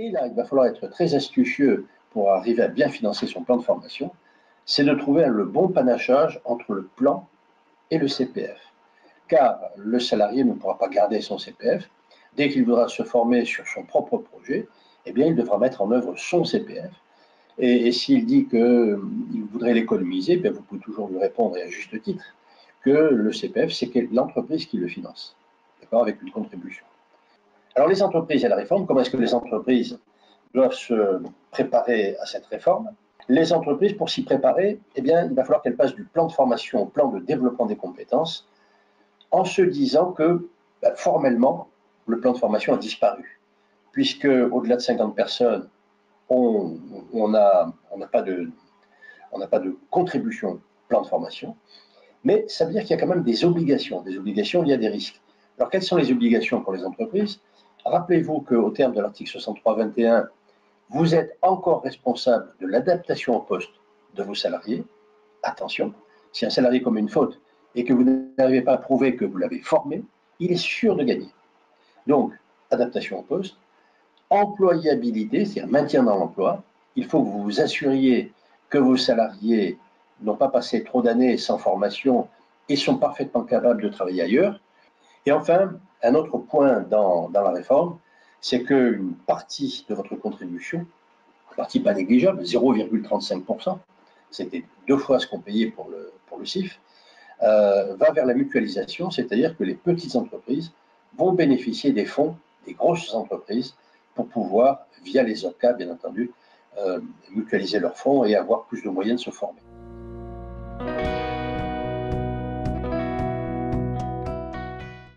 Et là, il va falloir être très astucieux pour arriver à bien financer son plan de formation, c'est de trouver le bon panachage entre le plan et le CPF. Car le salarié ne pourra pas garder son CPF. Dès qu'il voudra se former sur son propre projet, eh bien, il devra mettre en œuvre son CPF. Et s'il dit qu'il voudrait l'économiser, vous pouvez toujours lui répondre, et à juste titre, que le CPF, c'est l'entreprise qui le finance, d'accord, avec une contribution. Alors les entreprises et la réforme, comment est-ce que les entreprises doivent se préparer à cette réforme? Les entreprises, pour s'y préparer, eh bien, il va falloir qu'elles passent du plan de formation au plan de développement des compétences, en se disant que, formellement, le plan de formation a disparu, puisque au-delà de 50 personnes, on n'a pas de contribution plan de formation, mais ça veut dire qu'il y a quand même des obligations liées à des risques. Alors, quelles sont les obligations pour les entreprises? Rappelez-vous qu'au terme de l'article 63-21, vous êtes encore responsable de l'adaptation au poste de vos salariés. Attention, si un salarié commet une faute et que vous n'arrivez pas à prouver que vous l'avez formé, il est sûr de gagner. Donc, adaptation au poste, employabilité, c'est-à-dire maintien dans l'emploi. Il faut que vous vous assuriez que vos salariés n'ont pas passé trop d'années sans formation et sont parfaitement capables de travailler ailleurs. Et enfin, un autre point dans la réforme, c'est qu'une partie de votre contribution, une partie pas négligeable, 0,35%, c'était 2 fois ce qu'on payait pour le CIF, va vers la mutualisation, c'est-à-dire que les petites entreprises vont bénéficier des fonds des grosses entreprises pour pouvoir, via les OPCA bien entendu, mutualiser leurs fonds et avoir plus de moyens de se former.